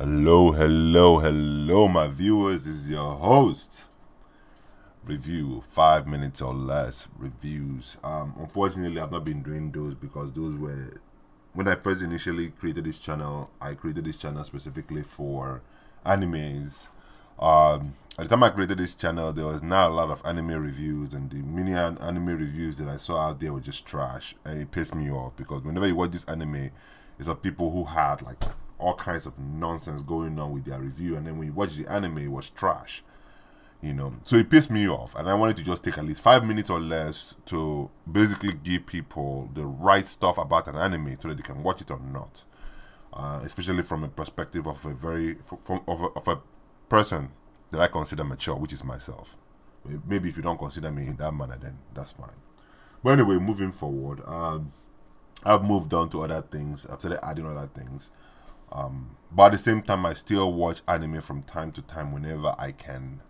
Hello, my viewers. This is your host. Review 5 minutes or less reviews. Unfortunately, I've not been doing those because those were when I first initially created this channel. I created this channel specifically for animes. At the time I created this channel, there was not a lot of anime reviews, and the mini anime reviews that I saw out there were just trash, and it pissed me off because whenever you watch this anime, it's of people who had like all kinds of nonsense going on with their review, and then when you watch the anime, it was trash. So it pissed me off, and I wanted to just take at least 5 minutes or less to basically give people the right stuff about an anime so that they can watch it or not. Especially from a perspective of a of a person that I consider mature, which is myself. Maybe if you don't consider me in that manner, then that's fine. But anyway, moving forward, I've moved on to other things. I've started adding other things. But at the same time, I still watch anime from time to time whenever I can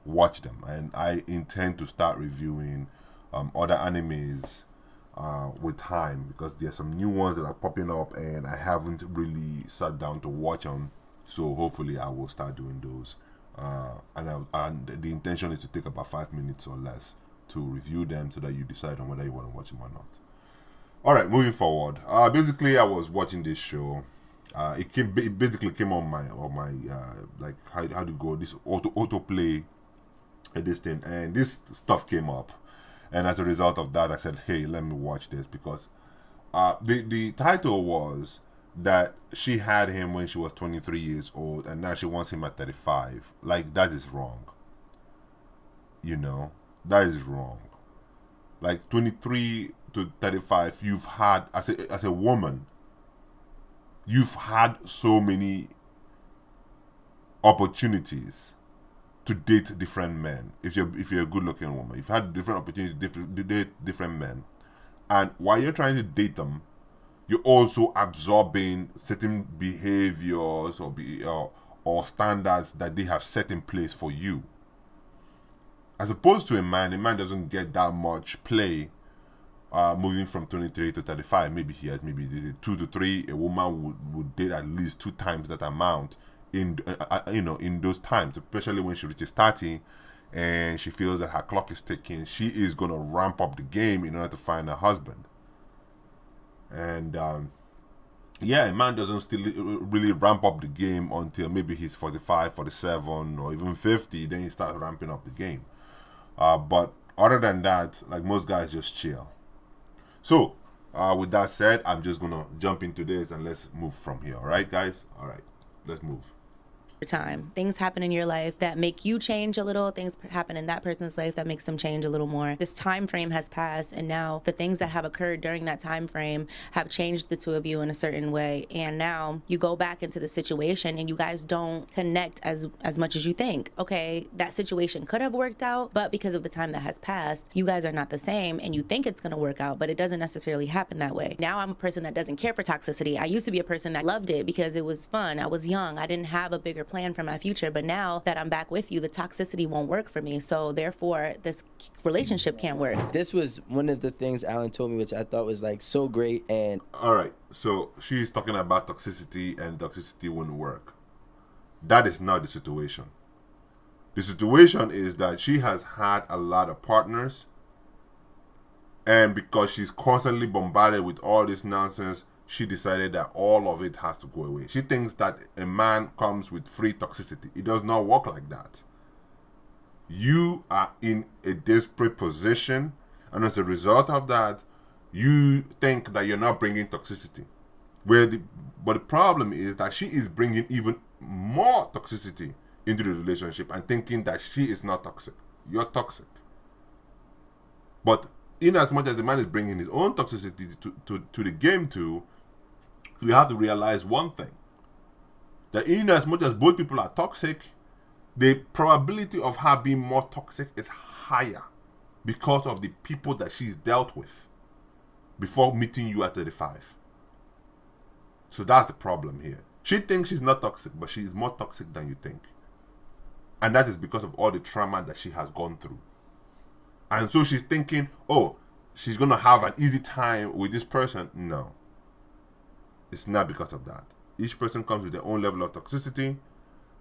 watch them, and I intend to start reviewing other animes with time because there's some new ones that are popping up, and I haven't really sat down to watch them. So hopefully, I will start doing those. And the intention is to take about 5 minutes or less to review them so that you decide on whether you want to watch them or not. All right, moving forward. Basically, I was watching this show. It basically came on my like how do you go this autoplay this thing, and this stuff came up, and as a result of that, I said, hey, let me watch this because the title was that she had him when she was 23 years old, and now she wants him at 35. Like, that is wrong. That is wrong. Like 23 to 35, you've had as a woman, you've had so many opportunities to date different men. If you're a good looking woman, you've had different opportunities to date different men, and while you're trying to date them, you're also absorbing certain behaviors or standards that they have set in place for you. As opposed to a man doesn't get that much play. Moving from 23 to 35, maybe he has maybe 2 to 3. A woman would date at least 2 times that amount in in those times, especially when she reaches 30 and she feels that her clock is ticking. She is gonna ramp up the game in order to find a husband. And a man doesn't still really ramp up the game until maybe he's 45, 47, or even 50. Then he starts ramping up the game. But other than that, like, most guys just chill. So, with that said, I'm just gonna jump into this and let's move from here. All right, guys? All right, let's move. Time. Things happen in your life that make you change a little. Things happen in that person's life that makes them change a little more. This time frame has passed, and now the things that have occurred during that time frame have changed the two of you in a certain way. And now you go back into the situation, and you guys don't connect as much as you think. Okay, that situation could have worked out, but because of the time that has passed, you guys are not the same, and you think it's going to work out, but it doesn't necessarily happen that way. Now I'm a person that doesn't care for toxicity. I used to be a person that loved it because it was fun. I was young. I didn't have a bigger plan for my future, but now that I'm back with you, the toxicity won't work for me, so therefore this relationship can't work. This was one of the things Alan told me, which I thought was like so great. And all right, so she's talking about toxicity, and toxicity won't work. That is not the situation. The situation is that she has had a lot of partners, and because she's constantly bombarded with all this nonsense, she decided that all of it has to go away. She thinks that a man comes with free toxicity. It does not work like that. You are in a desperate position, and as a result of that, you think that you're not bringing toxicity. But the problem is that she is bringing even more toxicity into the relationship and thinking that she is not toxic. You're toxic. But in as much as the man is bringing his own toxicity to the game too, you have to realize one thing, that in as much as both people are toxic, the probability of her being more toxic is higher because of the people that she's dealt with before meeting you at 35. So that's the problem here. She thinks she's not toxic, but she's more toxic than you think. And that is because of all the trauma that she has gone through. And so she's thinking, oh, she's going to have an easy time with this person. No. It's not because of that. Each person comes with their own level of toxicity.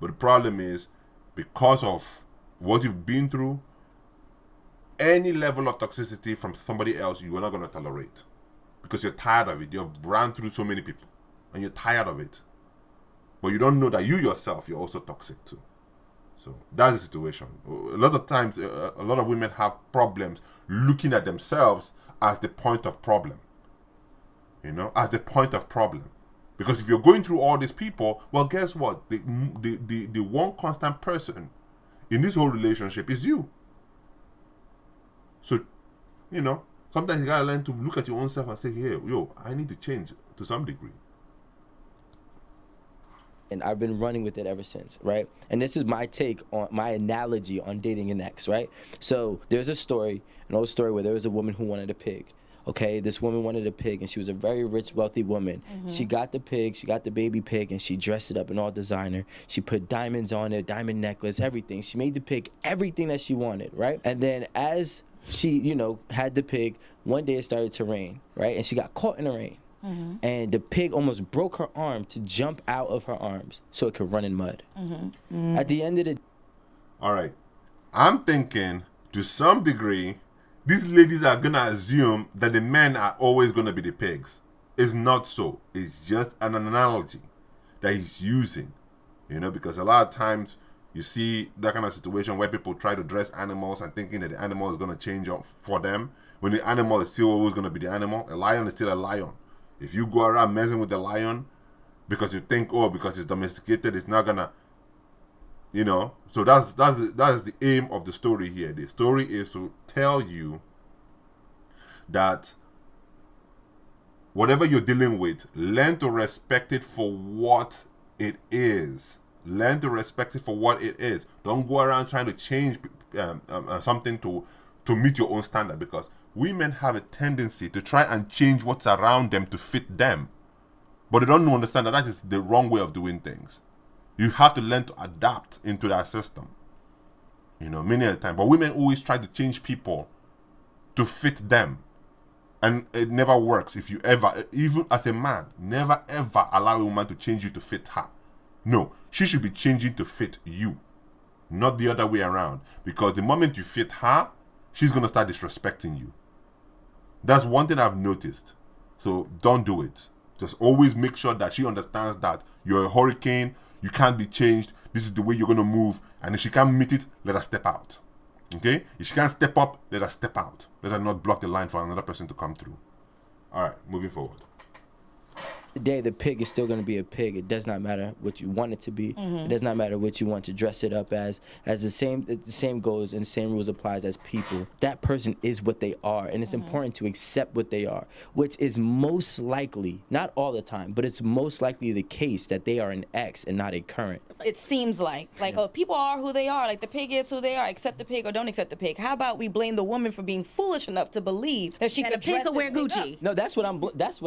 But the problem is, because of what you've been through, any level of toxicity from somebody else, you are not going to tolerate. Because you're tired of it. You've ran through so many people. And you're tired of it. But you don't know that you yourself, you're also toxic too. So that's the situation. A lot of times, a lot of women have problems looking at themselves as the point of problem. You know, as the point of problem. Because if you're going through all these people, well, guess what? The one constant person in this whole relationship is you. So, you know, sometimes you gotta learn to look at your own self and say, hey, yo, I need to change to some degree. And I've been running with it ever since, right? And this is my take on my analogy on dating an ex, right? So there's a story, an old story where there was a woman who wanted a pig. Okay, this woman wanted a pig, and she was a very rich, wealthy woman. She got the pig, she got the baby pig, and she dressed it up in all designer. She put diamonds on it, diamond necklace, everything. She made the pig everything that she wanted, right? And then as she, you know, had the pig, one day it started to rain, right? And she got caught in the rain. And the pig almost broke her arm to jump out of her arms so it could run in mud. At the end of the All right. I'm thinking, to some degree, these ladies are going to assume that the men are always going to be the pigs. It's not so. It's just an analogy that he's using. You know, because a lot of times you see that kind of situation where people try to dress animals and thinking that the animal is going to change for them, when the animal is still always going to be the animal. A lion is still a lion. If you go around messing with the lion because you think, oh, because it's domesticated, it's not gonna, you know. So that's the aim of the story here. The story is to tell you that whatever you're dealing with, learn to respect it for what it is. Learn to respect it for what it is. Don't go around trying to change something to meet your own standard, because women have a tendency to try and change what's around them to fit them. But they don't understand that is the wrong way of doing things. You have to learn to adapt into that system. You know, many a time. But women always try to change people to fit them. And it never works. If you ever, even as a man, never ever allow a woman to change you to fit her. No, she should be changing to fit you. Not the other way around. Because the moment you fit her, she's going to start disrespecting you. That's one thing I've noticed. So don't do it. Just always make sure that she understands that you're a hurricane, you can't be changed, this is the way you're going to move, and if she can't meet it, let her step out. Okay? If she can't step up, let her step out. Let her not block the line for another person to come through. All right, moving forward. day, the pig is still going to be a pig. It does not matter what you want it to be. It does not matter what you want to dress it up as. As the same goes and the same rules applies as people. That person is what they are, and it's important to accept what they are, which is most likely, not all the time, but it's most likely the case that they are an ex and not a current. It seems like oh, people are who they are. Like the pig is who they are. Accept the pig or don't accept the pig. How about we blame the woman for being foolish enough to believe that she That could a pig dress could wear this pig Gucci. up? No, that's what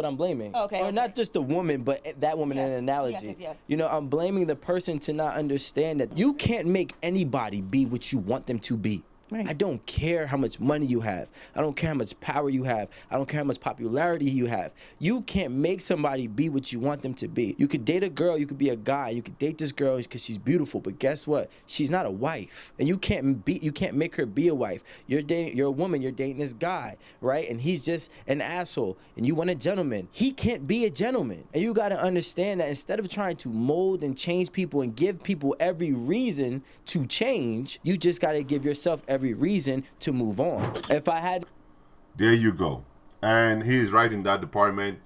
I'm blaming. Okay, Or okay. not just the woman, but that woman in Yes, an analogy. yes. You know, I'm blaming the person to not understand that you can't make anybody be what you want them to be. Right. I don't care how much money you have. I don't care how much power you have. I don't care how much popularity you have. You can't make somebody be what you want them to be. You could date a girl, you could be a guy, you could date this girl because she's beautiful, but guess what? She's not a wife. And you can't make her be a wife. You're a woman, you're dating this guy, right? And he's just an asshole. And you want a gentleman. He can't be a gentleman. And you gotta understand that instead of trying to mold and change people and give people every reason to change, you just gotta give yourself every reason to move on. If I had There you go. And he is right in that department.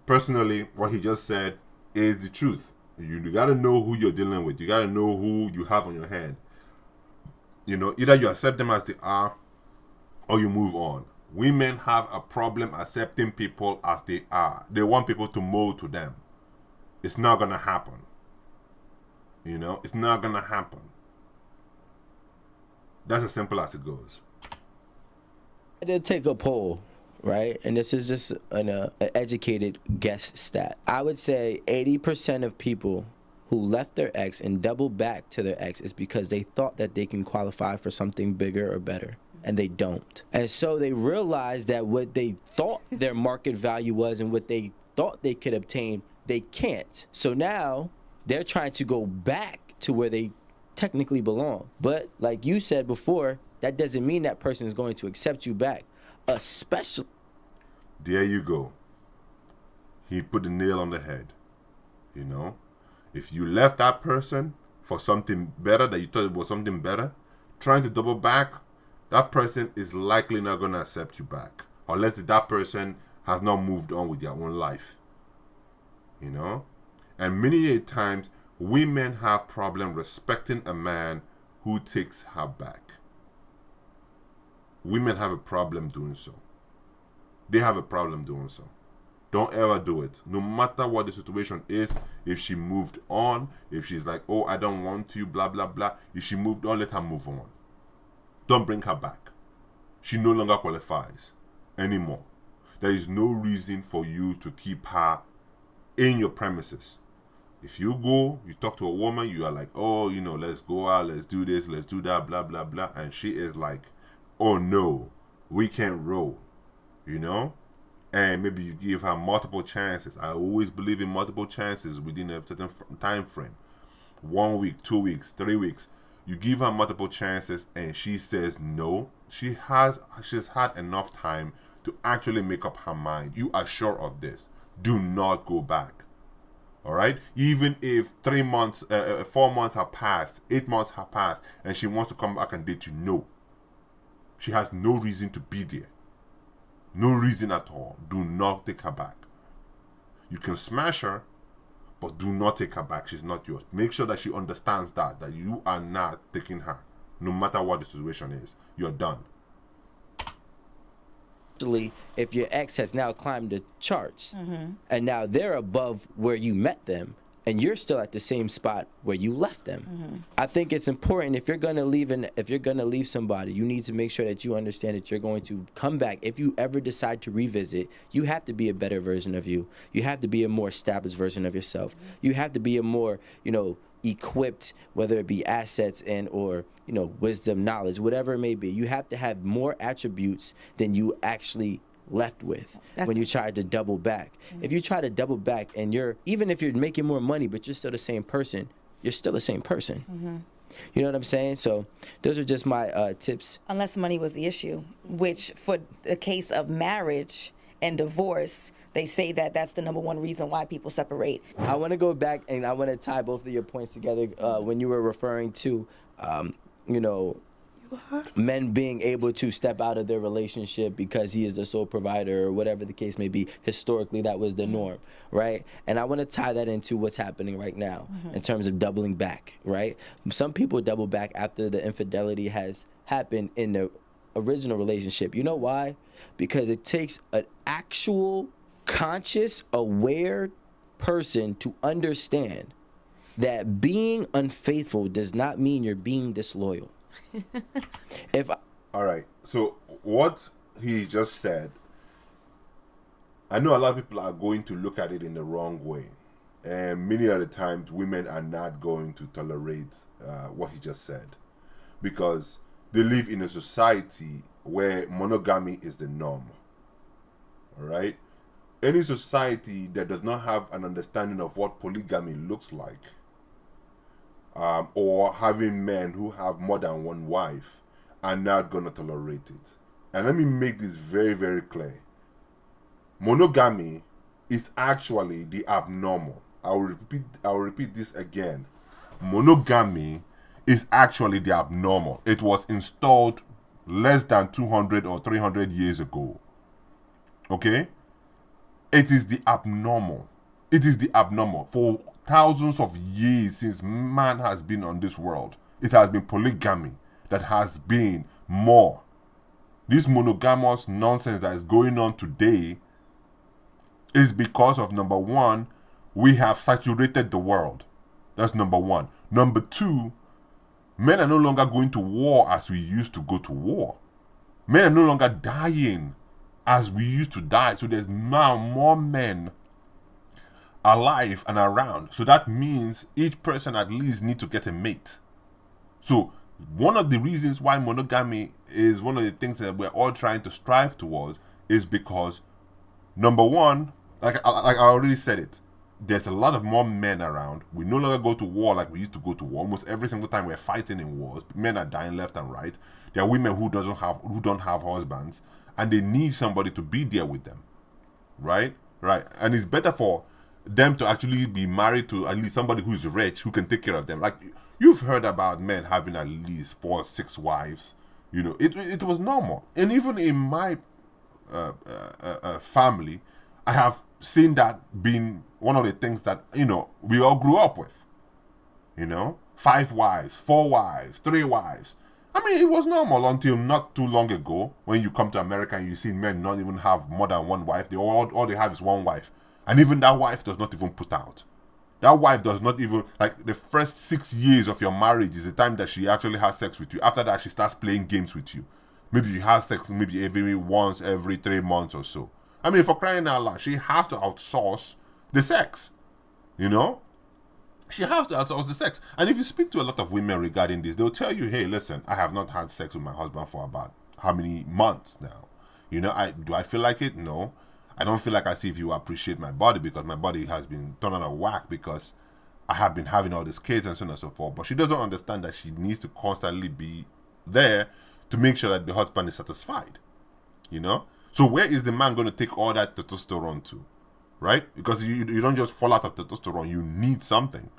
Personally, what he just said is the truth. You got to know who you're dealing with. You got to know who you have on your hand. You know, either you accept them as they are or you move on. Women have a problem accepting people as they are. They want people to mold to them. It's not going to happen. You know, it's not going to happen. That's as simple as it goes. I did take a poll, right? And this is just an educated guess stat. I would say 80% of people who left their ex and doubled back to their ex is because they thought that they can qualify for something bigger or better. And they don't. And so they realized that what they thought their market value was and what they thought they could obtain, they can't. So now they're trying to go back to where they technically belong. But like you said before, that doesn't mean that person is going to accept you back, especially. There you go. He put the nail on the head. You know, if you left that person for something better that you thought was something better, trying to double back, that person is likely not going to accept you back unless that person has not moved on with their own life. You know, and many times women have problem respecting a man who takes her back. Women have a problem doing so. They have a problem doing so. Don't ever do it. No matter what the situation is, if she moved on, if she's like, oh, I don't want you, blah, blah, blah. If she moved on, let her move on. Don't bring her back. She no longer qualifies anymore. There is no reason for you to keep her in your premises. If you go, you talk to a woman, you are like, oh, you know, let's go out, let's do this, let's do that, blah, blah, blah. And she is like, oh, no, we can't roll, you know? And maybe you give her multiple chances. I always believe in multiple chances within a certain time frame. 1 week, 2 weeks, 3 weeks. You give her multiple chances and she says no. She's had enough time to actually make up her mind. You are sure of this. Do not go back. All right? Even if 3 months, 4 months have passed, 8 months have passed, and she wants to come back and date you, no. She has no reason to be there. No reason at all. Do not take her back. You can smash her, but do not take her back. She's not yours. Make sure that she understands that you are not taking her. No matter what the situation is. You're done. If your ex has now climbed the charts and now they're above where you met them and you're still at the same spot where you left them. I think it's important if you're gonna leave somebody, you need to make sure that you understand that you're going to come back. If you ever decide to revisit, you have to be a better version of you. You have to be a more established version of yourself. You have to be a more, equipped, whether it be assets and or wisdom, knowledge, whatever it may be. You have to have more attributes than you actually left with when you try to double back. If you try to double back and even if you're making more money but you're still the same person, you're still the same person. You know what I'm saying? So those are just my tips. Unless money was the issue, which for the case of marriage and divorce, they say that that's the number one reason why people separate. I want to go back and I want to tie both of your points together when you were referring to men being able to step out of their relationship because he is the sole provider or whatever the case may be. Historically, that was the norm, right? And I want to tie that into what's happening right now in terms of doubling back, right? Some people double back after the infidelity has happened in the original relationship. You know why? Because it takes an actual conscious, aware person to understand that being unfaithful does not mean you're being disloyal. All right. So what he just said, I know a lot of people are going to look at it in the wrong way. And many of the times women are not going to tolerate what he just said. Because they live in a society where monogamy is the norm. All right? Any society that does not have an understanding of what polygamy looks like, or having men who have more than one wife, are not going to tolerate it. And let me make this very, very clear. Monogamy is actually the abnormal. I will repeat this again. Monogamy is actually the abnormal. It was installed less than 200 or 300 years ago. Okay? It is the abnormal. It is the abnormal. For thousands of years since man has been on this world, it has been polygamy that has been more. This monogamous nonsense that is going on today is because of, number one, we have saturated the world. That's number one. Number two, men are no longer going to war as we used to go to war. Men are no longer dying as we used to die. So there's now more men alive and around. So that means each person at least need to get a mate. So one of the reasons why monogamy is one of the things that we're all trying to strive towards is because, number one, like I already said it. There's a lot of more men around. We no longer go to war like we used to go to war. Almost every single time we're fighting in wars, men are dying left and right. There are women who don't have husbands, and they need somebody to be there with them, right? Right, and it's better for them to actually be married to at least somebody who's rich who can take care of them. Like you've heard about men having at least 4 or 6 wives. You know, it was normal, and even in my family, I have seen that being one of the things that, you know, we all grew up with. You know, 5 wives, 4 wives, 3 wives. I mean, it was normal until not too long ago when you come to America and you see men not even have more than 1 wife. All they have is 1 wife. And even that wife does not even put out. That wife does not even, like, the first 6 years of your marriage is the time that she actually has sex with you. After that, she starts playing games with you. Maybe you have sex maybe once every 3 months or so. I mean, for crying out loud, she has to outsource the sex. You know? She has to outsource the sex. And if you speak to a lot of women regarding this, they'll tell you, hey, listen, I have not had sex with my husband for about how many months now? You know, do I feel like it? No. I don't feel like as if you appreciate my body because my body has been turned out of whack because I have been having all these kids and so on and so forth. But she doesn't understand that she needs to constantly be there to make sure that the husband is satisfied. You know? So where is the man going to take all that testosterone to? Right? Because you don't just fall out of testosterone. You need something.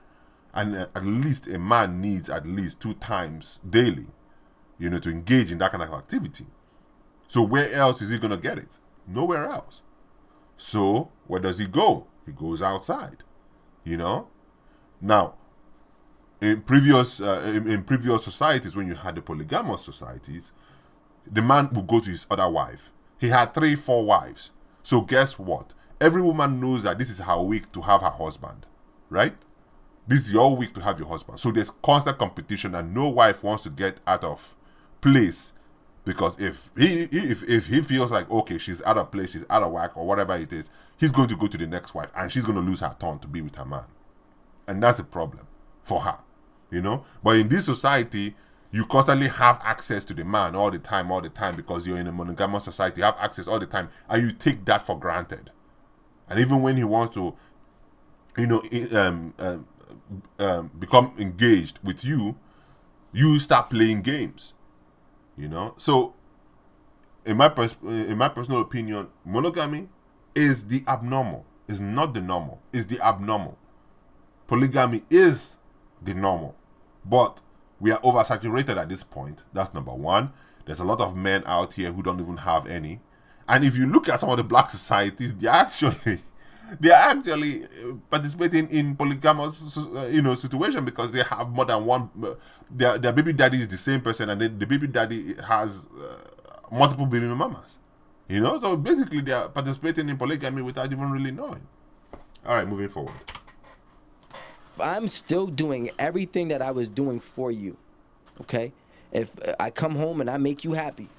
And at least a man needs at least 2 times daily, you know, to engage in that kind of activity. So where else is he going to get it? Nowhere else. So where does he go? He goes outside, you know. Now, in previous societies, when you had the polygamous societies, the man would go to his other wife. He had 3, 4 wives. So guess what? Every woman knows that this is her week to have her husband, right? This is your week to have your husband. So there's constant competition, and no wife wants to get out of place, because if he feels like, okay, she's out of place, she's out of whack, or whatever it is, he's going to go to the next wife, and she's going to lose her turn to be with her man, and that's a problem for her, you know. But in this society, you constantly have access to the man all the time, because you're in a monogamous society. You have access all the time, and you take that for granted. And even when he wants to, you know, become engaged with you, you start playing games, you know. So in my personal opinion, monogamy is the abnormal. It's not the normal. It's the abnormal. Polygamy is the normal, but we are oversaturated at this point. That's number one. There's a lot of men out here who don't even have any. And if you look at some of the black societies, they are actually participating in polygamous, situation, because they have more than one. Their baby daddy is the same person, and then the baby daddy has multiple baby mamas. You know, so basically they are participating in polygamy without even really knowing. All right, moving forward. I'm still doing everything that I was doing for you. Okay, if I come home and I make you happy,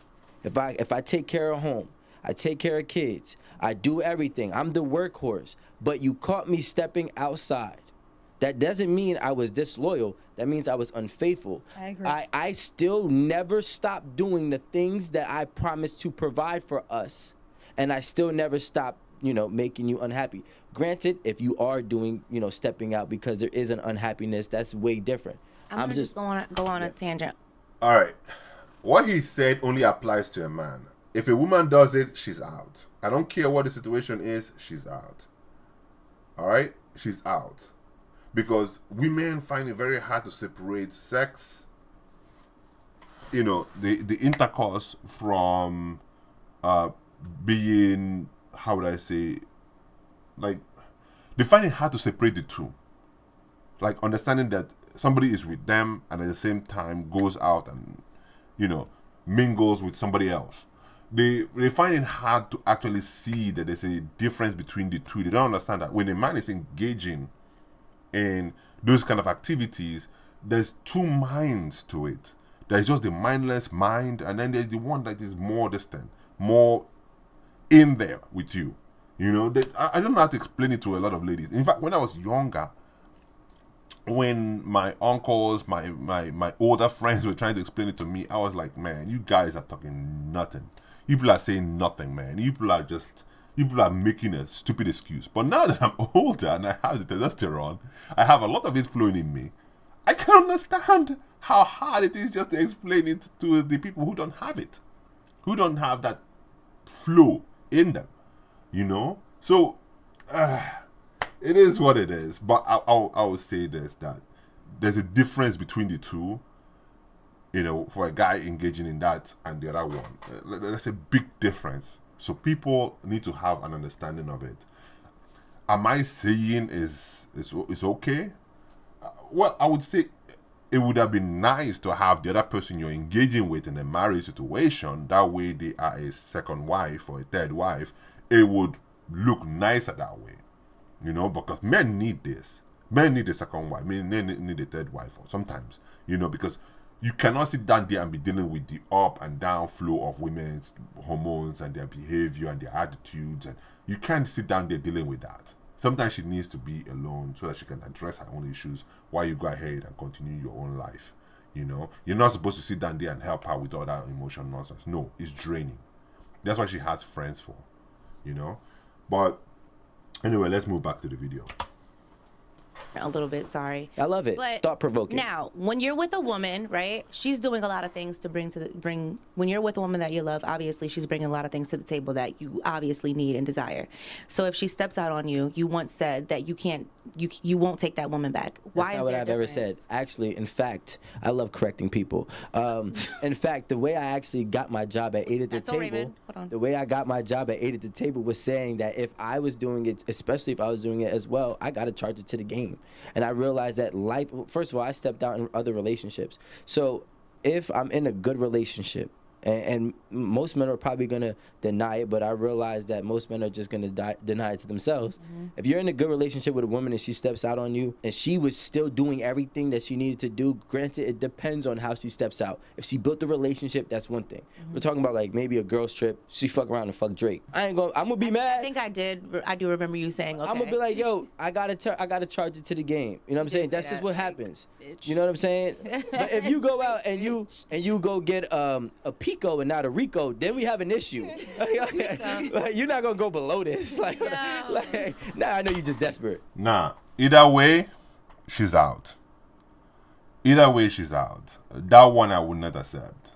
if I take care of home, I take care of kids, I do everything, I'm the workhorse, but you caught me stepping outside. That doesn't mean I was disloyal. That means I was unfaithful. I agree. I still never stopped doing the things that I promised to provide for us. And I still never stopped, making you unhappy. Granted, if you are doing, stepping out because there is an unhappiness, that's way different. I'm just go on a tangent. All right. What he said only applies to a man. If a woman does it, she's out. I don't care what the situation is, she's out. All right? She's out. Because women find it very hard to separate sex, the intercourse from being, how would I say, like, they find it hard to separate the two. Like, understanding that somebody is with them and at the same time goes out and, mingles with somebody else. They find it hard to actually see that there's a difference between the two. They don't understand that when a man is engaging in those kind of activities, there's two minds to it. There's just the mindless mind, and then there's the one that is more distant, more in there with you. I don't know how to explain it to a lot of ladies. In fact, when I was younger, when my uncles, my older friends were trying to explain it to me, I was like, man, you guys are talking nothing. You people are saying nothing, man. You people are just people are making a stupid excuse. But now that I'm older and I have the testosterone, I have a lot of it flowing in me. I can understand how hard it is just to explain it to the people who don't have it, who don't have that flow in them, you know. So it is what it is. But I will say this, that there's a difference between the two. You know, for a guy engaging in that and the other one, there's a big difference. So people need to have an understanding of it. Am I saying it's okay? Well, I would say it would have been nice to have the other person you're engaging with in a marriage situation. That way they are a second wife or a third wife. It would look nicer that way. You know, because men need this. Men need a second wife. Men need a third wife sometimes. You know, because you cannot sit down there and be dealing with the up and down flow of women's hormones and their behavior and their attitudes. And you can't sit down there dealing with that. Sometimes she needs to be alone so that she can address her own issues while you go ahead and continue your own life. You know, you're not supposed to sit down there and help her with all that emotional nonsense. No, it's draining. That's what she has friends for, you know. But anyway, let's move back to the video. A little bit, sorry. I love it. But Thought-provoking. now, when you're with a woman, right? She's doing a lot of things to bring. When you're with a woman that you love, obviously she's bringing a lot of things to the table that you obviously need and desire. So if she steps out on you, you once said that you won't take that woman back. Why That's is not what there a I've ever difference? said. Actually, in fact, I love correcting people. In fact, the way I actually got my job at 8 at the That's all, table, Raven. Hold on. the way I got my job at 8 at the table was saying that if I was doing it, especially if I was doing it as well, I got to charge it to the game. And I realized that life, first of all, I stepped out in other relationships. So if I'm in a good relationship, and most men are probably going to deny it, but I realize that most men are just going to deny it to themselves. If you're in a good relationship with a woman and she steps out on you and she was still doing everything that she needed to do, granted, it depends on how she steps out. If she built the relationship, that's one thing. We're talking about like maybe a girl's trip, she fuck around and fuck Drake. I'm going to be mad. I think I do remember you saying, okay. I'm gonna be like, yo, I gotta charge it to the game. You know what I'm saying? did say That's just that, what like, happens. bitch. You know what I'm saying? But if you go out and you go get a Pico and not a Rico, then we have an issue. Like, you're not gonna go below this. Like, No. nah, I know you're just desperate. Nah, either way, she's out. Either way, she's out. That one I would not accept.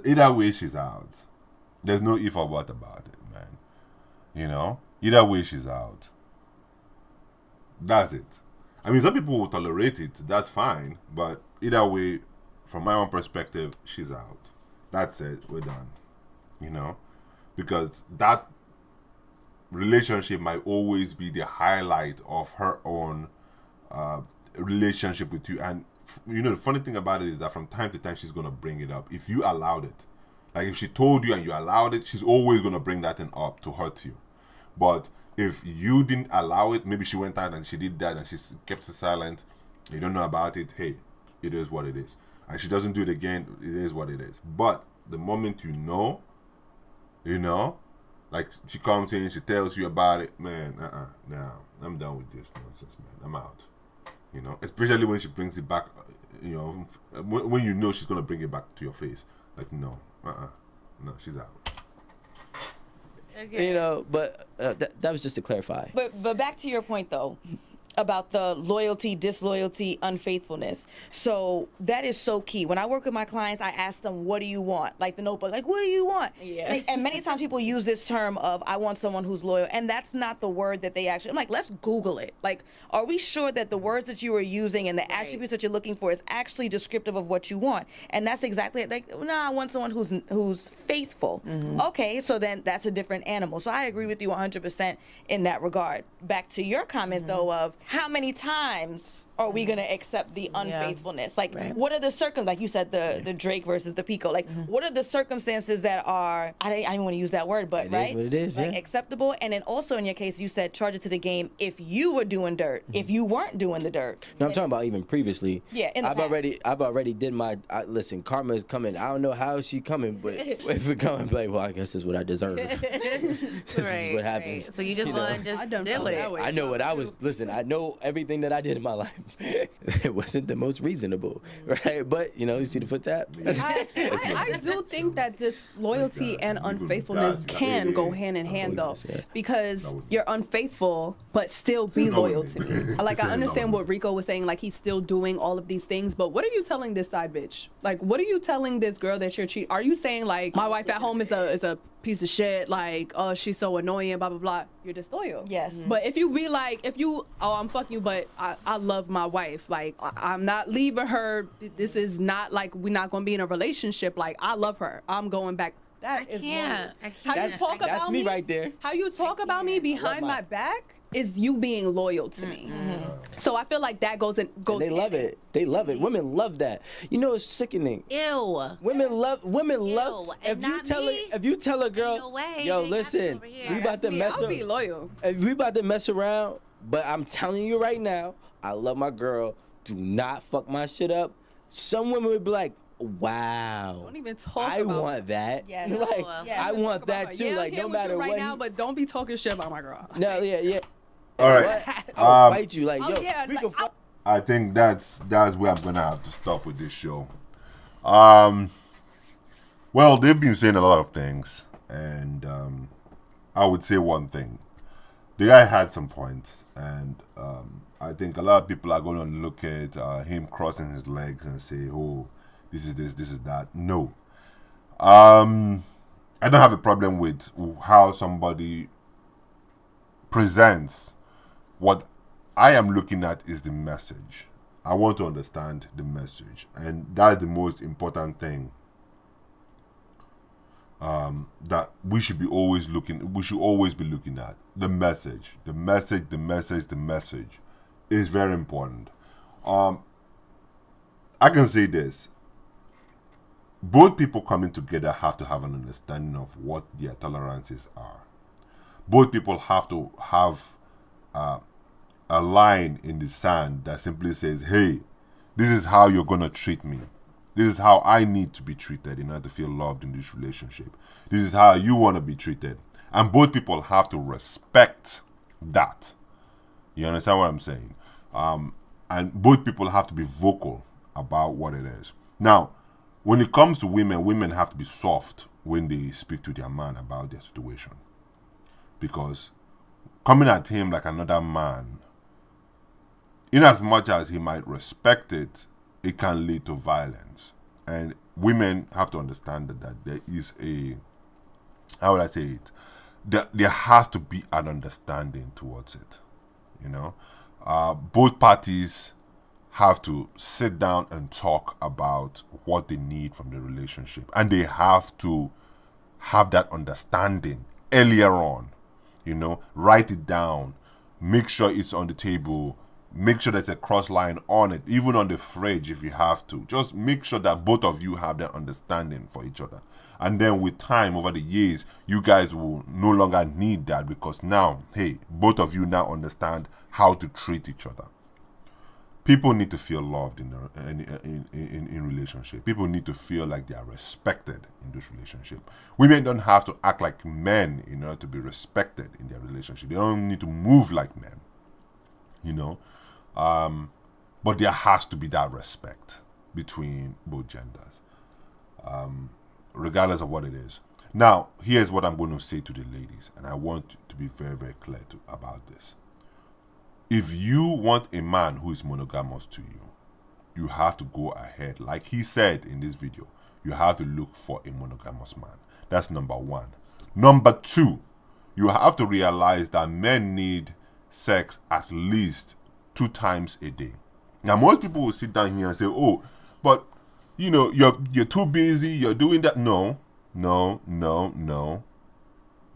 Either way, she's out. There's no if or what about it, man. You know? Either way, she's out. That's it. I mean, some people will tolerate it. That's fine. But either way, from my own perspective, she's out. That's it. We're done. You know? Because that relationship might always be the highlight of her own relationship with you. And, you know, the funny thing about it is that from time to time, she's going to bring it up. If you allowed it. Like, if she told you and you allowed it, she's always going to bring that thing up to hurt you. But if you didn't allow it, maybe she went out and she did that and she kept it silent, you don't know about it, hey, it is what it is. And she doesn't do it again, it is what it is. But the moment you know, like she comes in, she tells you about it, man, nah, I'm done with this nonsense, man. I'm out. You know, especially when she brings it back, you know, when you know she's going to bring it back to your face. Like, no, no, she's out. Okay. You know, but that was just to clarify. But back to your point though, about the loyalty, disloyalty, unfaithfulness. So that is so key. When I work with my clients, I ask them, what do you want? Like the notebook, like, what do you want? Yeah. And many times people use this term of, I want someone who's loyal. And that's not the word that they actually, I'm like, let's Google it. Like, are we sure that the words that you are using and the attributes that you're looking for is actually descriptive of what you want? And that's exactly it. Like, I want someone who's faithful. Okay, so then that's a different animal. So I agree with you 100% in that regard. Back to your comment though of, how many times are we going to accept the unfaithfulness? Like, what are the circumstances? Like you said, the Drake versus the Pico. Like, what are the circumstances that are, I didn't want to use that word, but It is right? what it is, like, yeah. acceptable. And then also in your case, you said charge it to the game if you were doing dirt, if you weren't doing the dirt. No, I'm talking about even previously. Yeah, in the I've already did my. Listen, karma is coming. I don't know how she coming, but if it coming, like, well, I guess this is what I deserve. This is what happens. Right. So you just want to just I done deal felt with that it. way. I know what I was. Listen, I know everything that I did in my life. it wasn't the most reasonable, right? But you know, you see the foot tap. I do think that disloyalty and unfaithfulness can go hand in hand, though, because you're unfaithful but still be loyal to me. Like, I understand what Rico was saying, like he's still doing all of these things, but what are you telling this side bitch? Like, what are you telling this girl that you're cheating? Are you saying like my wife at home is a piece of shit, like, oh, she's so annoying, blah blah blah? You're disloyal. Yes. But if you be like, I'm fucking you, but I love my wife, like I'm not leaving her. This is not like we're not gonna be in a relationship. Like, I love her, I'm going back. That is loyal. How you talk That's about me right there. How you talk about me behind my back is you being loyal to me. So I feel like that goes. And they love it. They love it. Women love that. You know, it's sickening. Ew. Women love. And If you tell a girl, no way, yo, they listen, got me over here. we about to mess I'll be loyal. If we about to mess around, but I'm telling you right now, I love my girl. Do not fuck my shit up. Some women would be like, wow. Don't even talk I about want that. Yes. Like, Yes. I want that too. Yeah, like, I'm here no with you matter right what. now, but don't be talking shit about my girl. No, yeah. All right. I'll fight you. Like, yo, yeah, we like, can fight. I think that's where I'm gonna have to stop with this show. Well, they've been saying a lot of things, and I would say one thing. The guy had some points, and I think a lot of people are going to look at him crossing his legs and say, "Oh, this is this is that." No, I don't have a problem with how somebody presents. What I am looking at is the message. I want to understand the message, and that's the most important thing. That we should always be looking at the message. The message is very important. I can say this: both people coming together have to have an understanding of what their tolerances are. Both people have to have a line in the sand that simply says, hey, this is how you're going to treat me. This is how I need to be treated in order to feel loved in this relationship. This is how you want to be treated. And both people have to respect that. You understand what I'm saying? And both people have to be vocal about what it is. Now, when it comes to women have to be soft when they speak to their man about their situation. Because coming at him like another man, in as much as he might respect it, it can lead to violence. And women have to understand that there is how would I say it? There has to be an understanding towards it. You know? Both parties have to sit down and talk about what they need from the relationship. And they have to have that understanding earlier on. You know, write it down, make sure it's on the table, make sure there's a cross line on it, even on the fridge if you have to. Just make sure that both of you have that understanding for each other. And then with time, over the years, you guys will no longer need that, because now, hey, both of you now understand how to treat each other. People need to feel loved in relationship. People need to feel like they are respected in this relationship. Women don't have to act like men in order to be respected in their relationship. They don't need to move like men, you know. But there has to be that respect between both genders, regardless of what it is. Now, here's what I'm going to say to the ladies, and I want to be very, very clear about this. If you want a man who is monogamous to you, you have to go ahead. Like he said in this video, you have to look for a monogamous man. That's number one. Number two, you have to realize that men need sex at least 2 times a day. Now, most people will sit down here and say, oh, but, you know, you're too busy, you're doing that. No.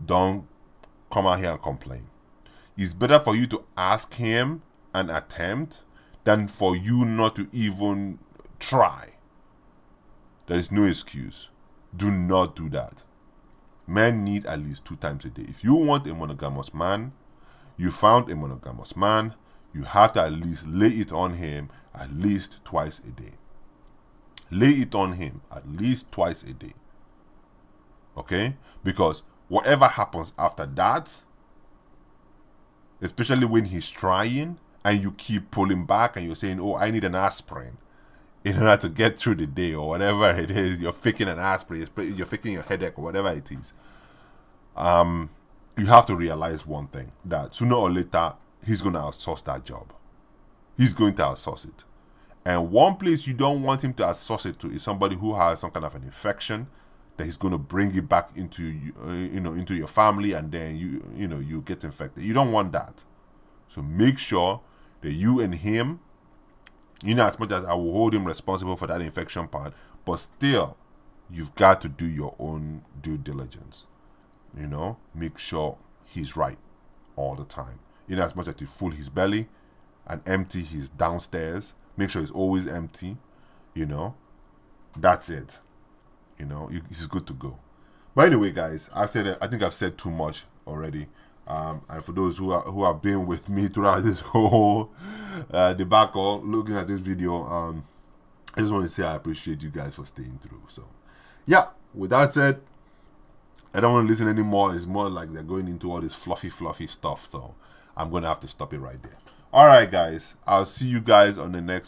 Don't come out here and complain. It's better for you to ask him and attempt than for you not to even try. There is no excuse. Do not do that. Men need at least 2 times a day. If you want a monogamous man, you found a monogamous man, you have to at least lay it on him at least twice a day. Lay it on him at least twice a day. Okay? Because whatever happens after that, especially when he's trying and you keep pulling back and you're saying, oh, I need an aspirin in order to get through the day, or whatever it is, you're faking an aspirin, you're faking your headache, or whatever it is, you have to realize one thing, that sooner or later, he's going to outsource that job. He's going to outsource it. And one place you don't want him to outsource it to is somebody who has some kind of an infection that he's going to bring it back into into your family, and then you get infected. You don't want that. So make sure that you and him, as much as I will hold him responsible for that infection part, but still, you've got to do your own due diligence. Make sure he's right all the time. As much as you fill his belly and empty his downstairs, make sure it's always empty. That's it. He's good to go. But anyway, guys, I think I've said too much already. And for those who have been with me throughout this whole debacle, looking at this video, I just want to say I appreciate you guys for staying through. So, yeah, with that said, I don't want to listen anymore. It's more like they're going into all this fluffy stuff. So I'm going to have to stop it right there. All right, guys. I'll see you guys on the next one.